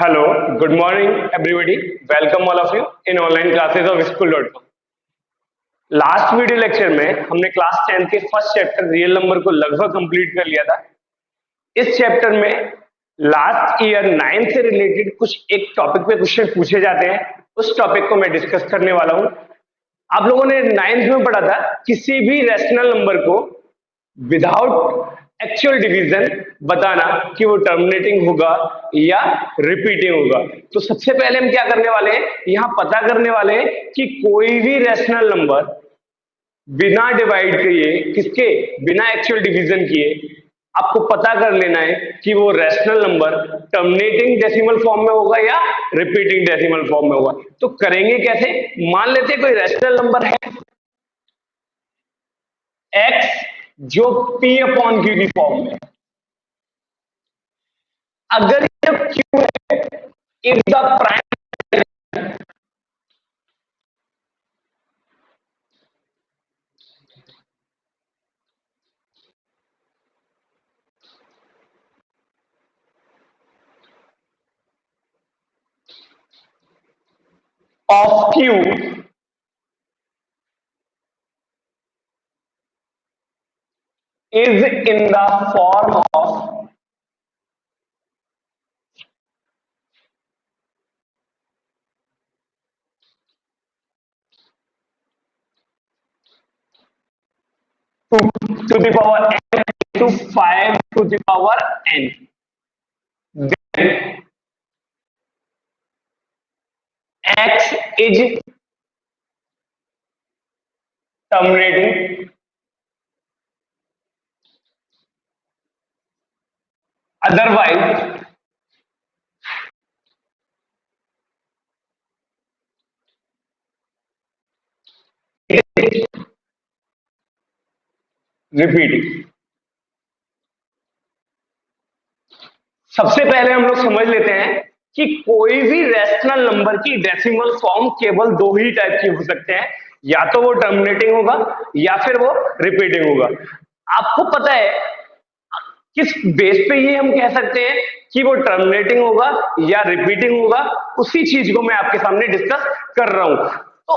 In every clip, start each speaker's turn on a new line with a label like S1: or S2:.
S1: Hello, good morning, everybody. Welcome all of you in online classes of school.com. Last video lecture में हमने class 10 के first chapter real number को लगभग complete कर लिया था। इस चैप्टर में लास्ट ईयर 9 से रिलेटेड कुछ एक टॉपिक पे क्वेश्चन पूछे जाते हैं, उस टॉपिक को मैं डिस्कस करने वाला हूं। आप लोगों ने 9th में पढ़ा था किसी भी रैशनल नंबर को विदाउट एक्चुअल डिवीजन बताना कि वो टर्मिनेटिंग होगा या रिपीटिंग होगा। तो सबसे पहले हम क्या करने वाले हैं, यहां पता करने वाले हैं कि कोई भी रैशनल नंबर बिना डिवाइड किए, किसके बिना एक्चुअल डिवीजन किए, आपको पता कर लेना है कि वो rational number terminating decimal form में होगा या रिपीटिंग डेसिमल फॉर्म में होगा। तो करेंगे कैसे, मान लेते कोई रैशनल नंबर है x जो p अपॉन क्यू की फॉर्म में, अगर ये q है, if the prime of q is in the form of 2 to the power n to 5 to the power n, then x is terminating, otherwise it is repeating। सबसे पहले हम लोग समझ लेते हैं कि कोई भी रैशनल नंबर की डेसिमल फॉर्म केवल दो ही टाइप की हो सकते हैं, या तो वो टर्मिनेटिंग होगा या फिर वो रिपीटिंग होगा। आपको पता है किस बेस पे ये हम कह सकते हैं कि वो टर्मिनेटिंग होगा या रिपीटिंग होगा, उसी चीज को मैं आपके सामने डिस्कस कर रहा हूं। तो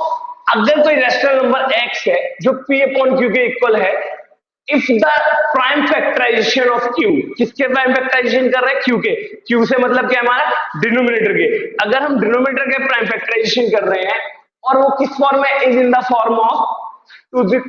S1: अगर कोई रैशनल नंबर x है जो p अपॉन q के इक्वल है, if the prime factorisation of q, किसके प्राइम फैक्टराइजेशन कर रहे हैं, q के, q से मतलब क्या हमारा डिनोमिनेटर के, अगर हम डिनोमिनेटर के प्राइम फैक्टराइजेशन कर रहे हैं और वो किस फॉर्म में, is in the form of 2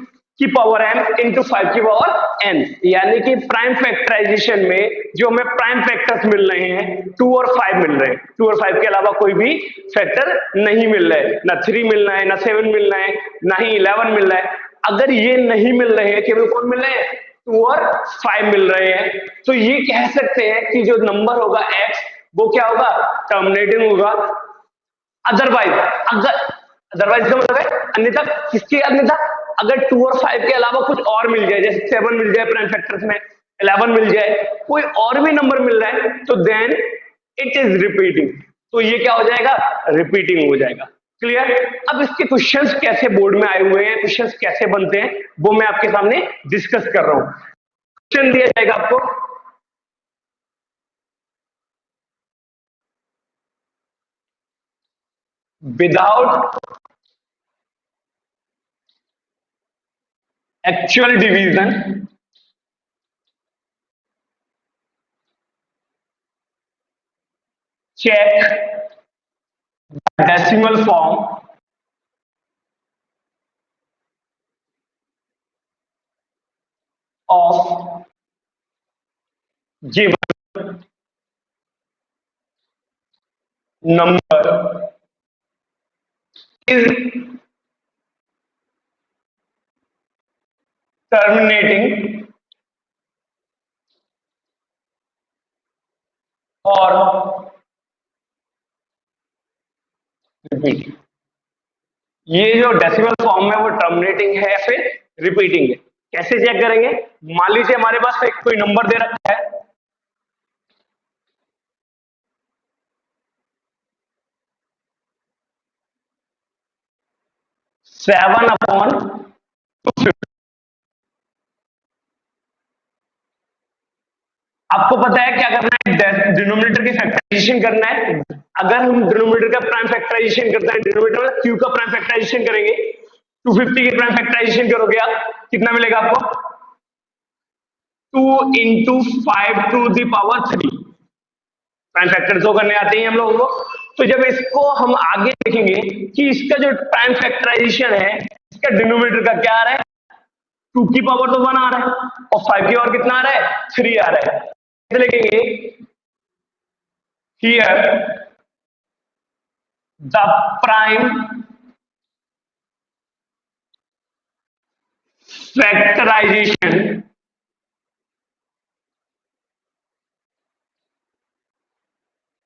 S1: की पावर m इंटू 5 की पावर n, यानी कि प्राइम फैक्टराइजेशन में जो हमें प्राइम फैक्टर्स मिल रहे हैं 2 और 5 मिल रहे हैं, 2 और 5 के अलावा कोई भी फैक्टर नहीं मिल रहा है, ना 3 मिल रहा है, ना 7 मिल रहा है, ना ही 11 मिल रहा है। अगर ये नहीं मिल रहे हैं, केवल कौन मिल रहे हैं, 2 और 5 मिल रहे हैं, तो ये कह सकते हैं कि जो नंबर होगा x वो क्या होगा, टर्मिनेटिंग होगा। अदरवाइज, अदरवाइज का मतलब है अन्यथा, किसके अन्यथा, अगर 2 और 5 के अलावा कुछ और मिल जाए, जैसे 7 मिल जाए प्राइम फैक्टर्स में, 11 मिल जाए, कोई और भी नंबर मिल रहा है, तो देन इट इज रिपीटिंग। तो ये क्या हो जाएगा, रिपीटिंग हो जाएगा। क्लियर। अब इसके क्वेश्चंस कैसे बोर्ड में आए हुए हैं, क्वेश्चंस कैसे बनते हैं, वो मैं आपके सामने डिस्कस कर रहा हूं। क्वेश्चन दिया जाएगा आपको, without actual division check decimal form of given number is terminating और रिपीटिंग। ये जो डेसिमल फॉर्म है वो टर्मिनेटिंग है या फिर रिपीटिंग है, कैसे चेक करेंगे। मान लीजिए हमारे पास एक कोई नंबर दे रखा है 7 अपॉन 250। आपको पता है क्या करना है, डिनोमिनेटर की फैक्टराइजेशन करना है। अगर हम डिनोमिनेटर का प्राइम फैक्टराइजेशन करते हैं, डिनोमिनेटर में क्यू का प्राइम फैक्टराइजेशन करेंगे, 250 की प्राइम फैक्टराइजेशन करोगे आप, कितना मिलेगा आपको? 2 into 5 to the power 3। Prime factor तो करने आते हैं हम लोगों को। तो जब इसको हम आगे देखेंगे कि इसका जो प्राइम फैक्टराइजेशन है, इसका डिनोमिनेटर का क्या आ रहा है? 2 की पावर तो 1 आ रहा है, और 5 की और कितना आ रहा है? 3 आ रहा है। तो लिखेंगे here the prime factorisation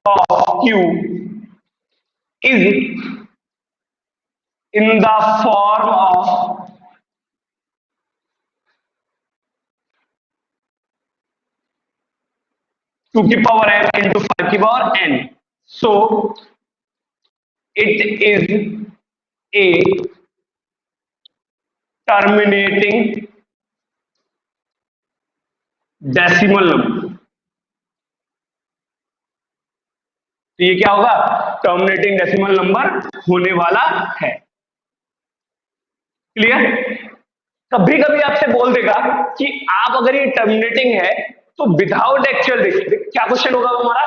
S1: of q is in the form of 2 की पावर m into 5 की power n. So it is a terminating decimal number. तो ये क्या होगा? टर्मिनेटिंग डेसिमल नंबर होने वाला है। क्लियर? कभी कभी आपसे बोल देगा कि आप अगर ये टर्मिनेटिंग है तो विदाउट एक्चुअल, क्या क्वेश्चन होगा हमारा?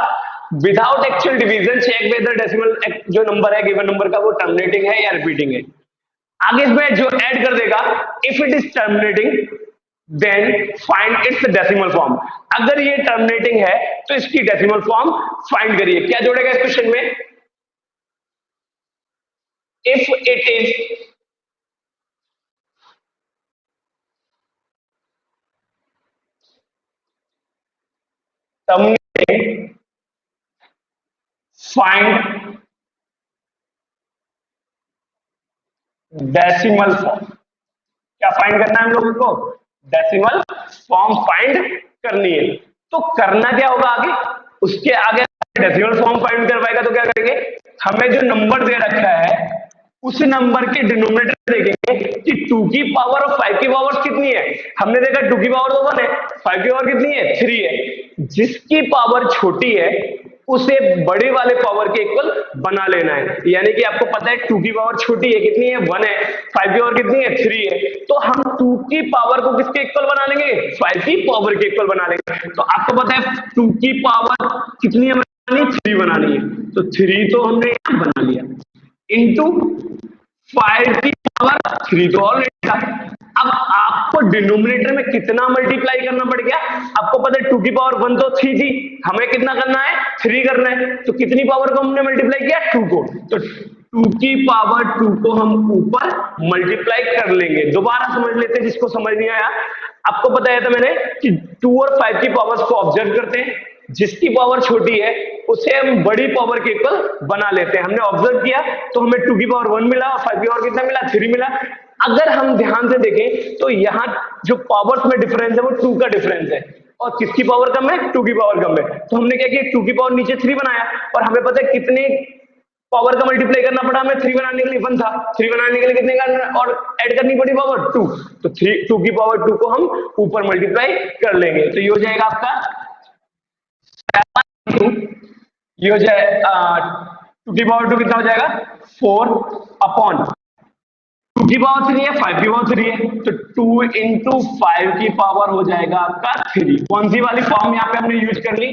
S1: Without actual division check whether decimal जो नंबर है गिवन नंबर का वो टर्मिनेटिंग है या रिपीटिंग है। आगे इसमें जो ऐड कर देगा, if it is terminating then find its decimal form. अगर ये टर्मिनेटिंग है तो इसकी डेसिमल फॉर्म फाइंड करिए। क्या जोड़ेगा इस क्वेश्चन में? If it is terminating find decimal form. क्या फाइंड करना है हम लोगों को? डेसिमल फॉर्म फाइंड करनी है। तो करना क्या होगा आगे? उसके आगे डेसिमल फॉर्म फाइंड करवाएगा तो क्या करेंगे? हमें जो नंबर दे रखा है उस नंबर के डिनोमिनेटर देखेंगे कि 2 की पावर और 5 की पावर कितनी है। हमने देखा 2 की पावर तो 1 है, 5 की पावर कितनी है? 3 है। जिसकी पावर छोटी है उसे बड़े वाले पावर के इक्वल बना लेना है। यानी कि आपको पता है 2 की पावर छोटी है, कितनी है? 1 है। 5 की पावर कितनी है? 3 है। तो हम 2 की पावर को किसके इक्वल बना लेंगे? 5 की पावर के इक्वल बना लेंगे। तो आपको पता है 2 की पावर कितनी है बनानी? 3 बनानी है। तो 3 तो हमने यहां बना लिया, इंटू 5 की पावर 3 तो ऑलरेडी था। अब आपको डिनोमिनेटर में कितना मल्टीप्लाई करना पड़ गया? आपको पता है 2 की पावर 1 तो 3 थी, हमें कितना करना है? 3 करना है। तो कितनी पावर को हमने मल्टीप्लाई किया? 2 को। तो 2 की पावर 2 को हम ऊपर मल्टीप्लाई कर लेंगे। दोबारा समझ लेते हैं जिसको समझ नहीं आया। आपको बताया था मैंने कि 2 और 5 की पावर्स को ऑब्जर्व करते हैं, जिसकी पावर छोटी है उसे हम बड़ी पावर के इक्वल बना लेते हैं। हमने ऑब्जर्व किया तो हमें 2 की पावर 1 मिला और 5 की पावर कितना मिला? 3 मिला। अगर हम ध्यान से देखें तो यहाँ जो पावर्स में डिफरेंस है वो 2 का डिफरेंस है, और किसकी पावर कम है? 2 की पावर कम है। तो हमने क्या किया? 2 की पावर नीचे 3 बनाया, और हमें पता है कितने पावर का मल्टीप्लाई करना पड़ा हमें? 3 बनाने के लिए 1 था, 3 बनाने के लिए कितने का और ऐड करनी पड़ी पावर? 2। तो 2 की पावर 2 को हम ऊपर मल्टीप्लाई कर लेंगे। तो ये हो जाएगा आपका, ये हो जाए 2 की पावर 2 कितना हो जाएगा? 4 अपॉन 2 की पावर 3 है, 5 की पावर 3 है, तो 2 इंटू 5 की पावर हो जाएगा आपका 3। कौन सी वाली फॉर्म यहाँ पे हमने यूज कर ली?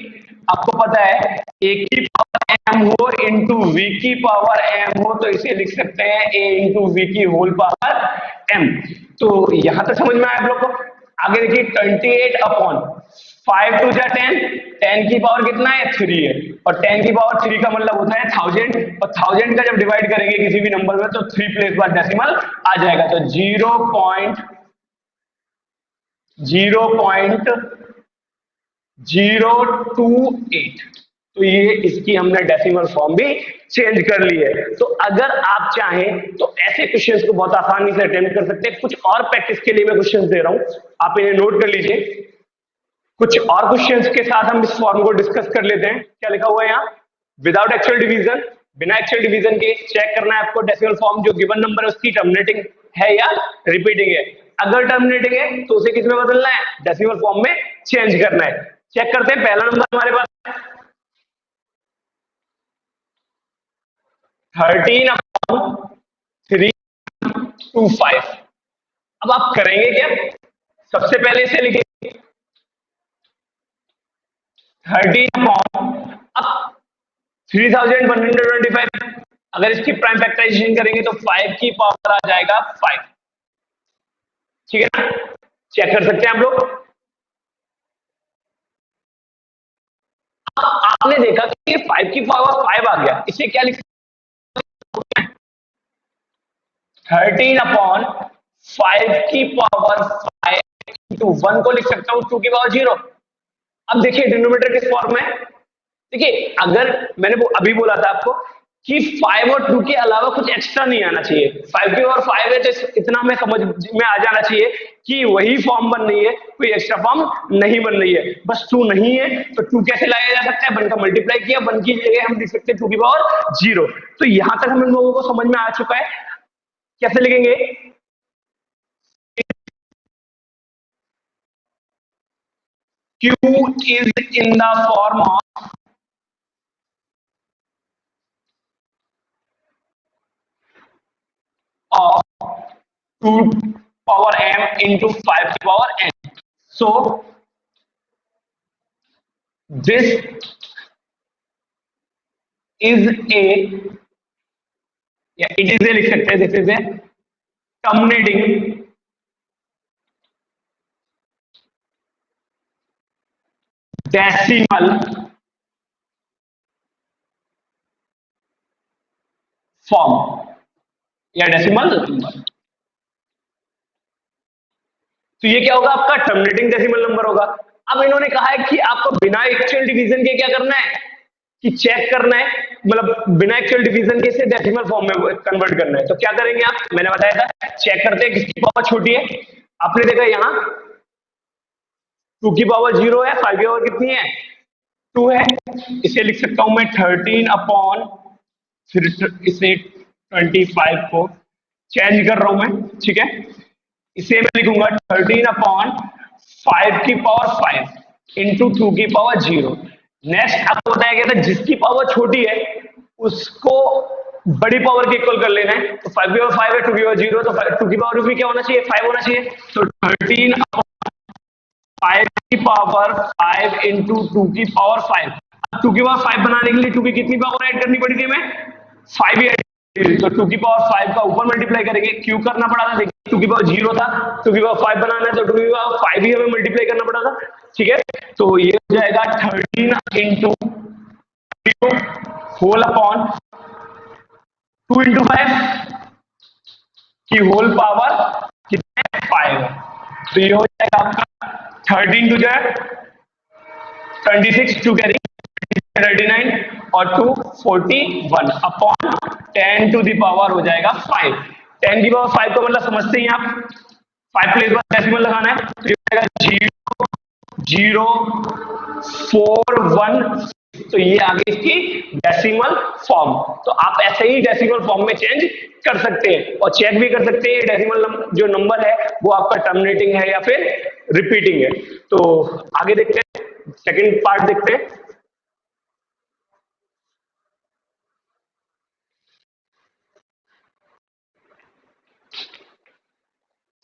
S1: आपको पता है a की पावर m हो इंटू v की पावर m हो, तो इसे लिख सकते हैं a इंटू v की होल पावर m। तो यहां तक समझ में आया आप लोग को? आगे देखिए 28 अपॉन 5 टू जा 10, 10 की पावर कितना है? 3 है, और 10 की पावर 3 का मतलब होता है 1000, और 1000 का जब डिवाइड करेंगे किसी भी नंबर में तो 3 प्लेस बाद डेसिमल आ जाएगा। तो 0.028। तो ये इसकी हमने डेसिमल फॉर्म भी चेंज कर ली है। तो अगर आप चाहें तो ऐसे क्वेश्चंस को बहुत आसानी से अटेम्प्ट कर सकते हैं। कुछ और प्रैक्टिस के लिए मैं क्वेश्चंस दे रहा हूं, आप इन्हें नोट कर लीजिए। कुछ और क्वेश्चंस के साथ हम इस फॉर्म को डिस्कस कर लेते हैं। क्या लिखा हुआ है यहाँ? विदाउट एक्चुअल डिवीजन, बिना एक्चुअल डिवीजन के चेक करना है आपको डेसिमल फॉर्म जो गिवन नंबर है उसकी टर्मिनेटिंग है या रिपीटिंग है। अगर टर्मिनेटिंग है तो उसे किस में बदलना है? डेसिमल फॉर्म में चेंज करना है। चेक करते हैं। पहला नंबर हमारे पास 13/325। अब आप करेंगे क्या, सबसे पहले इसे लिखेंगे 13 अब 3125। अगर इसकी प्राइम फैक्टराइजेशन करेंगे तो 5 की पावर आ जाएगा 5। ठीक है ना, चेक कर सकते हैं आप लोग। आपने देखा कि 5 की पावर 5 आ गया, इसे क्या लिख 13/5 की पावर 5 इंटू 1 को लिख सकता हूं 2 की पावर 0। अब देखिए डिनोमिनेटर किस फॉर्म में है। देखिए अगर मैंने अभी बोला था आपको कि 5 और 2 के अलावा कुछ एक्स्ट्रा नहीं आना चाहिए। 5 की पावर 5 है तो इतना हमें समझ में आ जाना चाहिए कि वही फॉर्म बन रही है, कोई एक्स्ट्रा फॉर्म नहीं बन रही है। बस 2 नहीं है तो 2 कैसे लाया जा सकता है, 1 का मल्टीप्लाई किया, 1 की जगह हम लिख सकते हैं 2 की पावर 0। तो यहां तक हम लोगों को समझ में आ चुका है। कैसे लिखेंगे, q is in the form of 2 power m into 5 to power n. So this is a, या it is a लिख सकते हैं, this is a terminating decimal form या डेसिमल नंबर। तो ये क्या होगा, आपका टर्मिनेटिंग डेसिमल नंबर होगा। अब इन्होंने कहा है कि आपको बिना एक्चुअल डिवीजन के क्या करना है, कि चेक करना है, मतलब बिना एक्चुअल डिवीजन के इसे डेसिमल फॉर्म में कन्वर्ट करना है। तो क्या करेंगे आप, मैंने बताया था चेक करते हैं किसकी पावर छोटी है। आपने देखा यहाँ 2 की पावर 0 है, 5 की पावर कितनी है 2 है। इसे लिख सकता हूं मैं 13 अपॉन, फिर इसे 25 को चेंज कर रहा हूं मैं, ठीक है। इसे मैं लिखूंगा 13/5 की पावर 5 इंटू 2 की पावर 0। नेक्स्ट आपको बताया गया था जिसकी पावर छोटी है उसको बड़ी पावर के इक्वल कर लेना है। तो 5 की पावर 5 है, 2 की पावर 0, तो 2 की पावर भी क्या होना चाहिए 5 होना चाहिए। तो 13/5 की पावर 5 इंटू 2 की पावर 5। 2 की पावर 5 बनाने के लिए 2 की कितनी पावर ऐड करनी पड़ी थी हमें, 5 ही ऐड। तो 2 की पावर 5 का ऊपर मल्टीप्लाई करेंगे, क्यों करना पड़ा था, देखिए 2 की पावर 0 था, 2 की पावर 5 बनाना है तो 2 की पावर 5 ही हमें मल्टीप्लाई करना पड़ा था। ठीक है, तो ये हो जाएगा 13 इंटू होल अपॉन 2 इंटू 5 की होल पावर कितने 5 है। तो ये हो जाएगा आपका 13 टू जो 26, 2 कैरी 39 और 2 41 अपॉन 10 टू द पावर हो जाएगा 5। 10 की पावर 5 को मतलब समझते ही आप 5 प्लेस पर डेसिमल लगाना है, तो ये हो जाएगा 0 0 4 1। तो ये आगे इसकी डेसिमल फॉर्म। तो आप ऐसे ही डेसिमल फॉर्म में चेंज कर सकते हैं और चेक भी कर सकते हैं डेसिमल जो नंबर है वो आपका टर्मिनेटिंग है या फिर रिपीटिंग है। तो आगे देखते हैं, सेकंड पार्ट देखते हैं।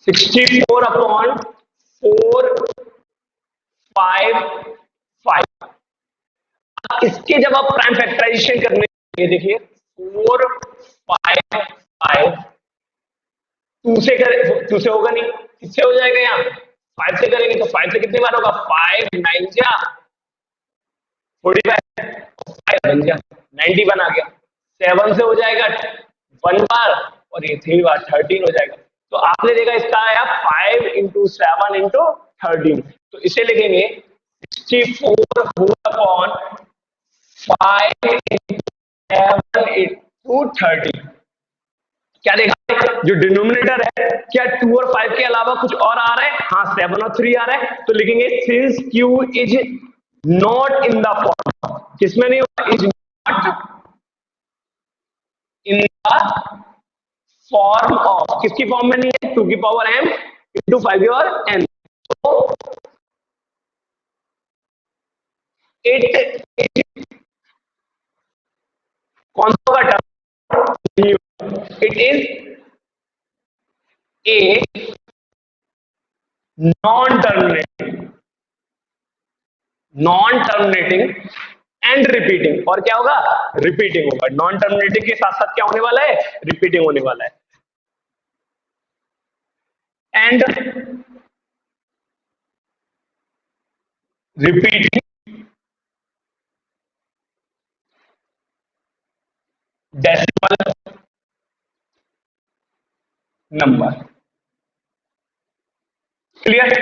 S1: 64/455। इसके जब आप प्राइम फैक्टराइजेशन करने के, देखिए 455 2 से करें, 2 से होगा नहीं, किससे हो जाएगा, यहाँ 5 से करेंगे तो 5 से कितनी बार होगा, 5 9 जा 45, 5 बन जा 91 आ गया। 7 से हो जाएगा 1 बार और ये 3 बार 13 हो जाएगा। तो आपने देखा इसका आया 5 इंटू 7 इंटू 13। तो इसे लिखेंगे 64 होल अपॉन 5 इंटू 7 इंटू 13। क्या देखा, जो डिनोमिनेटर है क्या 2 और 5 के अलावा कुछ और आ रहा है, हाँ 7 और 3 आ रहा है। तो लिखेंगे since q is not in the form, किसमें नहीं होगा, is not in the form of, किसकी फॉर्म में नहीं है, 2 की पावर m इंटू 5 की पावर n। तो इट कौन सा होगा term? It is a non terminating, non terminating and repeating. और क्या होगा? रिपीटिंग होगा। नॉन टर्मिनेटिंग के साथ साथ क्या होने वाला है? रिपीटिंग होने वाला है। And repeating decimal number. Clear?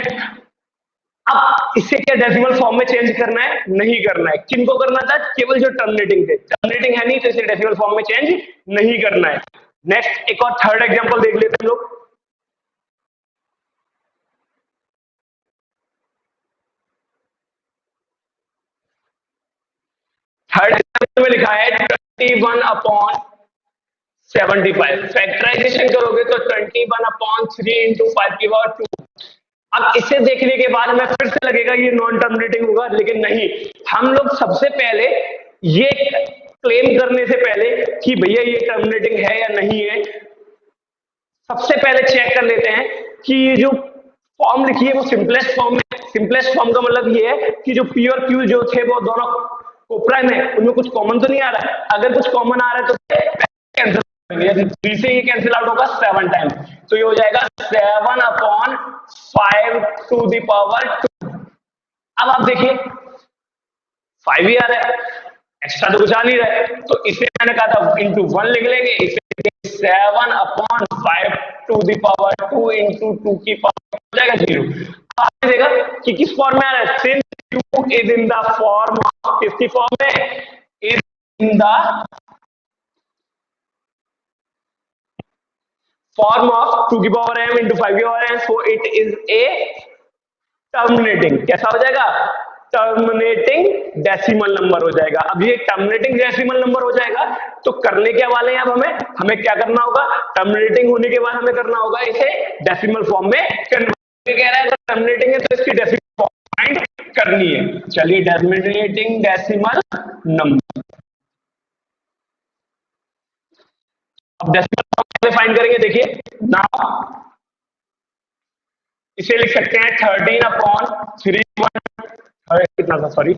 S1: अब इसे क्या डेसिमल फॉर्म में चेंज करना है? नहीं करना है। किनको करना था? केवल जो टर्मिनेटिंग थे। टर्मिनेटिंग है नहीं तो इसे डेसिमल फॉर्म में चेंज नहीं करना है। नेक्स्ट एक और थर्ड एग्जांपल देख लेते हैं हम लोग। थर्ड एग्जांपल में लिखा है 21/75। फैक्टराइजेशन करोगे तो 21/3 इंटू 5 की पावर 2। अब इसे देखने के बाद हमें फिर से लगेगा ये नॉन टर्मिनेटिंग होगा, लेकिन नहीं। हम लोग सबसे पहले ये क्लेम करने से पहले कि भैया ये टर्मिनेटिंग है या नहीं है, सबसे पहले चेक कर लेते हैं कि ये जो फॉर्म लिखी है वो सिंपलेस्ट फॉर्म है। सिंपलेस्ट फॉर्म का मतलब ये है कि जो पी और क्यू जो थे वो दोनों कोप्राइम है, उनमें कुछ कॉमन तो नहीं आ रहा है। अगर कुछ कॉमन आ रहा है तो कैंसिल करेंगे। 3 से ये कैंसिल आउट होगा 7 टाइम, तो ये हो जाएगा 7/5 टू द पावर 2। अब आप देखिए 5 ही आ रहा है, एक्स्ट्रा तो कुछ आ नहीं रहा है, तो इसे मैंने कहा था इंटू 1 लिख लेंगे। इसे 7/5 टू द पावर 2 इंटू 2 की पावर हो जाएगा 0। आपने देखा कि किस फॉर्म में आ रहा है? Since q is in the form of, किसकी फॉर्म में? Is in the form of 2 की पावर m इंटू 5 की power m, so it is a terminating. कैसा हो जाएगा? टर्मिनेटिंग डेसिमल नंबर हो जाएगा। अब ये टर्मिनेटिंग डेसिमल नंबर हो जाएगा तो करने क्या वाले हैं? अब हमें क्या करना होगा? टर्मिनेटिंग होने के बाद हमें करना होगा इसे डेसिमल फॉर्म में कन्वर्ट। कह रहा है तो टर्मिनेटिंग है तो इसकी डेसिमल फॉर्म फाइंड करनी है। चलिए टर्मिनेटिंग डेसिमल नंबर, अब डेसिमल फॉर्म कैसे फाइंड करेंगे? देखिए नाउ इसे लिख सकते हैं 13/3 कितना था, सॉरी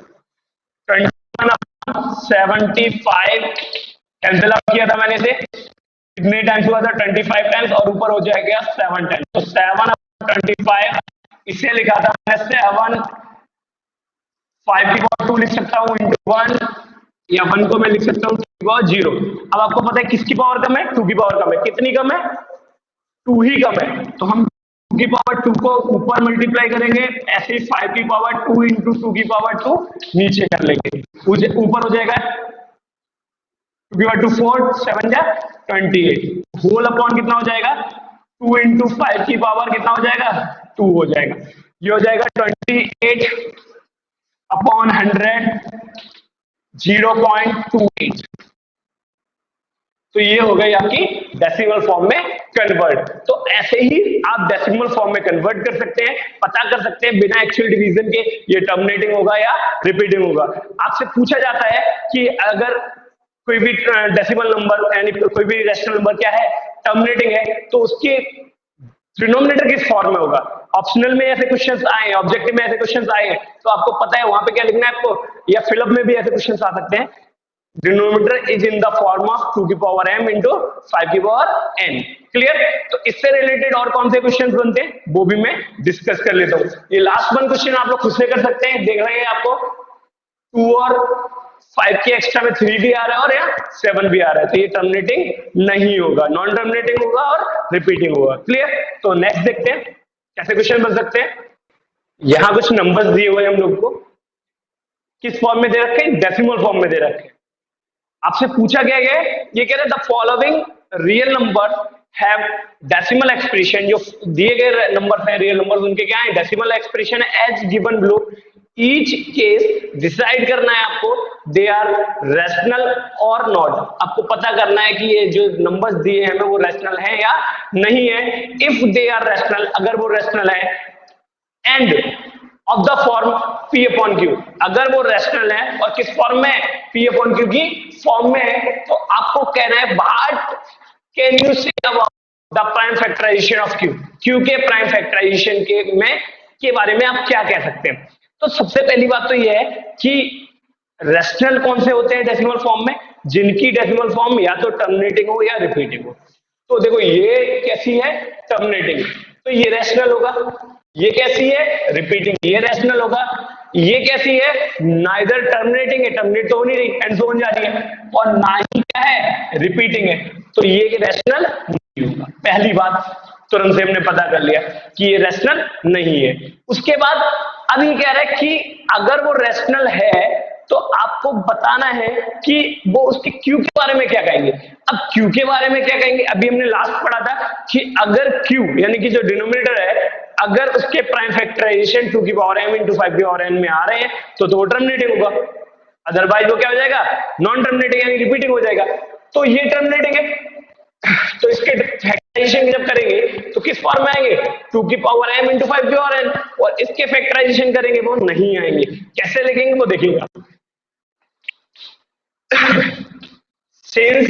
S1: 21/75 कैंसिल आउट किया था मैंने इसे, कितने टाइम्स हुआ था? 25 टाइम्स, और ऊपर हो जाएगा 7 टाइम्स, तो 7/25। इसे लिखा था मैंने 7 5 की पावर 2 लिख सकता हूँ इंटू 1, या 1 को मैं लिख सकता हूँ 2 की पावर 0। अब आपको पता है किसकी पावर कम है? 2 की पावर कम है। कितनी कम है? 2 ही कम है, तो हम 2 की पावर 2 को ऊपर मल्टीप्लाई करेंगे, ऐसे ही 5 की पावर 2 इंटू 2 की पावर 2 नीचे कर लेंगे, ऊपर हो जाएगा 2 की पावर 2 4, 7 जा 28, होल अपॉन कितना हो जाएगा? 2 इंटू 5 की पावर कितना हो जाएगा? 2 हो जाएगा। ये हो जाएगा 28/100, 0.28। तो ये हो गई आपकी डेसिमल फॉर्म में कन्वर्ट। तो ऐसे ही आप डेसिमल फॉर्म में कन्वर्ट कर सकते हैं, पता कर सकते हैं बिना एक्चुअल डिवीजन के ये टर्मिनेटिंग होगा या रिपीटिंग होगा। आपसे पूछा जाता है कि अगर कोई भी डेसिमल नंबर यानी कोई भी रेशनल नंबर क्या है? टर्मिनेटिंग है, तो उसके डिनोमिनेटर किस फॉर्म में होगा? ऑप्शनल में ऐसे क्वेश्चंस आए हैं, ऑब्जेक्टिव में ऐसे क्वेश्चंस आए हैं, तो आपको पता है वहां पे क्या लिखना है आपको, या फिलअप में भी ऐसे क्वेश्चंस आ सकते हैं। Denominator is in the form of 2 की पावर m इंटू 5 की पावर n। क्लियर? तो इससे रिलेटेड और कौन से क्वेश्चंस बनते हैं वो भी मैं डिस्कस कर लेता हूं। ये लास्ट वन क्वेश्चन आप लोग खुद से कर सकते हैं, देख रहे हैं आपको 2 और 5 के एक्स्ट्रा में 3 भी आ रहा है और यहाँ 7 भी आ रहा है, तो ये टर्मिनेटिंग नहीं होगा, नॉन टर्मिनेटिंग होगा और रिपीटिंग होगा। क्लियर? तो नेक्स्ट देखते हैं कैसे क्वेश्चन बन सकते हैं। यहां कुछ नंबर्स दिए हुए हैं हम लोग को, किस फॉर्म में दे रखे हैं? डेसिमल फॉर्म में दे रखे हैं। आपसे पूछा गया है, ये कह रहे the following real number have decimal expression, जो दिए गए नंबर हैं रियल नंबर, उनके क्या है? डेसिमल एक्सप्रेशन है as given below. Each case decide करना है आपको, दे आर रैशनल और नॉट। आपको पता करना है कि ये जो नंबर्स दिए हैं हमें वो रैशनल है या नहीं है। इफ दे आर रैशनल, अगर वो रैशनल है, end of the form P अपॉन क्यू। अगर वो रेशनल है और किस फॉर्म में है, P अपॉन क्यू की फॉर्म में है, तो आपको कहना है what can you say about the prime factorisation of q, q के प्राइम फैक्टराइजेशन के बारे में आप क्या कह सकते हैं। तो सबसे पहली बात तो यह है कि रेशनल कौन से होते हैं डेसिमल फॉर्म में, जिनकी डेसिमल फॉर्म या तो टर्मिनेटिंग हो या रिपीटिंग हो। तो देखो ये कैसी है, टर्मिनेटिंग, तो ये रेशनल होगा। ये कैसी है, रिपीटिंग, ये रेशनल होगा। ये कैसी है, नाइदर टर्मिनेटिंग है, टर्मिनेट तो हो नहीं रही, एंड जोन जा रही है, और ना ही क्या है, रिपीटिंग है, तो ये रेशनल नहीं होगा। पहली बात तुरंत से हमने पता कर लिया कि ये रेशनल नहीं है। उसके बाद अब ये कह रहा है कि अगर वो रेशनल है तो आपको बताना है कि वो उसके क्यू के बारे में क्या कहेंगे। अब क्यू के बारे में क्या कहेंगे, अभी हमने लास्ट पढ़ा था कि अगर क्यू यानी कि जो डिनोमिनेटर है, अगर उसके प्राइम फैक्टराइजेशन 2 की पावर m इंटू 5 की पावर n में आ रहे हैं तो वो टर्मिनेटिंग होगा, अदरवाइज वो क्या हो जाएगा, नॉन टर्मिनेटिंग यानी रिपीटिंग हो जाएगा। तो ये टर्मिनेटिंग है, तो इसके फैक्टराइजेशन जब करेंगे तो किस फॉर्म में आएंगे, 2 की पावर m इंटू 5 की पावर n, और इसके फैक्टराइजेशन करेंगे वो नहीं आएंगे। कैसे लिखेंगे वो देखिएगा, since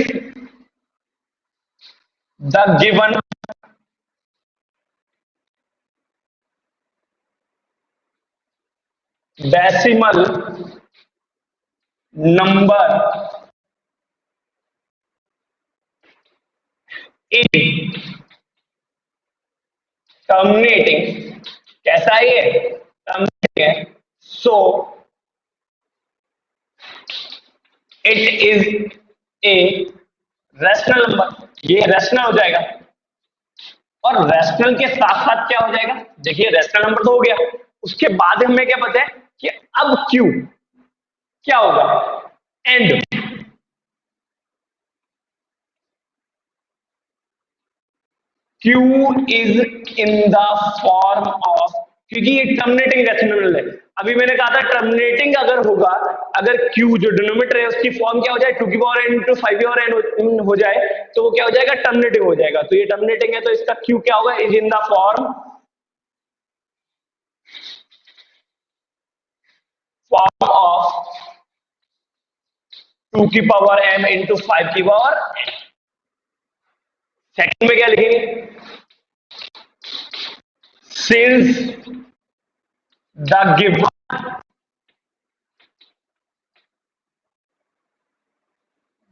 S1: the given decimal number is terminating, कैसा है ये, terminating है, so it is a rational number, ये रैशनल हो जाएगा। और रैशनल के साथ साथ क्या हो जाएगा, देखिए रैशनल नंबर तो हो गया, उसके बाद हमें क्या पता है कि अब क्यू क्या होगा, and Q is in the form of, क्योंकि ये टर्मिनेटिंग रैशनल है। अभी मैंने कहा था टर्मिनेटिंग अगर होगा, अगर क्यू जो डिनोमिनेटर है उसकी फॉर्म क्या हो जाए, 2 की पावर n इंटू 5 की पावर n हो जाए, तो वो क्या हो जाएगा, टर्मिनेटिंग हो जाएगा। तो ये टर्मिनेटिंग है तो इसका क्यू क्या होगा, is in the form of 2 की पावर m इंटू 5 की पावर। सेकंड में क्या लिखेंगे, since the given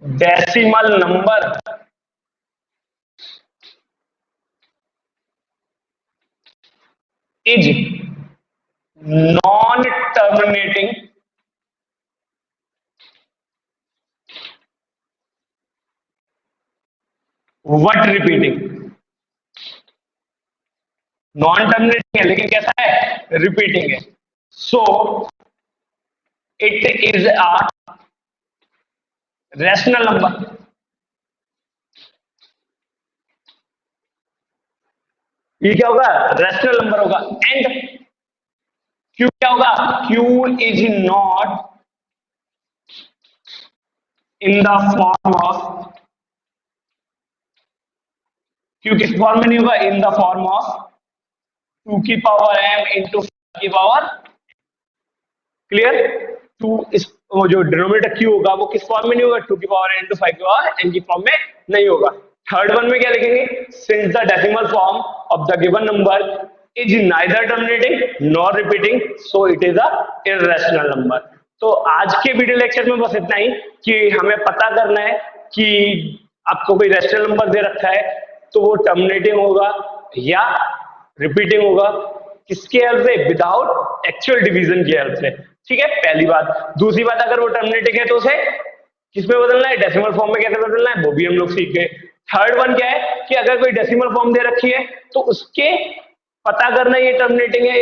S1: decimal number is non-terminating but repeating, non terminating है लेकिन कैसा है, रिपीटिंग है, so it is a rational number. ये क्या होगा, रैशनल नंबर होगा। एंड क्यू क्या होगा, Q is not in the form of, Q किस फॉर्म में नहीं होगा, इन द फॉर्म ऑफ 2 की पावर m इंटू 5 की पावर, क्लियर, 2 इस वो जो डिनोमिनेटर क्यू होगा वो किस फॉर्म में नहीं होगा, 2 की पावर n इंटू 5 की पावर n की फॉर्म में नहीं होगा। थर्ड वन में क्या लिखेंगे, since the decimal form of the given number is neither terminating nor repeating so it is a irrational number. तो आज के वीडियो लेक्चर में बस इतना ही कि हमें पता करना है कि आपको कोई रैशनल नंबर दे रखा है तो वो टर्मिनेटिंग होगा या रिपीटिंग होगा, किसके हेल्प से, विदाउट एक्चुअल डिवीजन की हेल्प से। ठीक है, पहली बात। दूसरी बात, अगर वो टर्मिनेटिंग है तो उसे किसमें बदलना है, डेसिमल फॉर्म में कैसे बदलना है वो भी हम लोग सीख गए। थर्ड वन क्या है कि अगर कोई डेसिमल फॉर्म दे रखी है तो उसके पता करना ये टर्मिनेटिंग है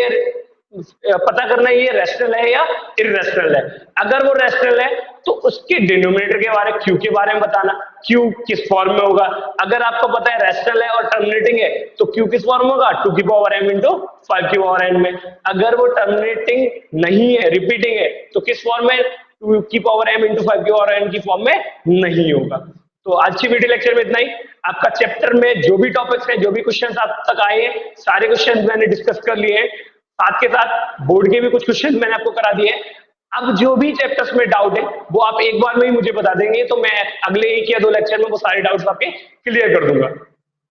S1: या पता करना ये रैशनल है या इररेशनल है। अगर वो रैशनल है तो उसके डिनोमिनेटर के बारे, क्यू के बारे में बताना, क्यू किस फॉर्म में होगा। अगर आपको पता है रैशनल है और टर्मिनेटिंग है तो क्यू किस फॉर्म में होगा, 2 की पावर m इंटू 5 की पावर n में। अगर वो टर्मिनेटिंग नहीं है, रिपीटिंग है, तो किस फॉर्म में, 2 की पावर m इंटू 5 की पावर n की फॉर्म में नहीं होगा। तो आज की वीडियो लेक्चर में इतना ही। आपका चैप्टर में जो भी टॉपिक्स हैं, जो भी क्वेश्चंस आप तक आए हैं, सारे क्वेश्चंस मैंने डिस्कस कर लिए हैं। साथ के साथ बोर्ड के भी कुछ क्वेश्चन मैंने आपको करा दिए हैं। अब जो भी चैप्टर्स में डाउट है वो आप एक बार में ही मुझे बता देंगे, तो मैं अगले 1 या 2 लेक्चर में वो सारे डाउट्स आपके क्लियर कर दूंगा।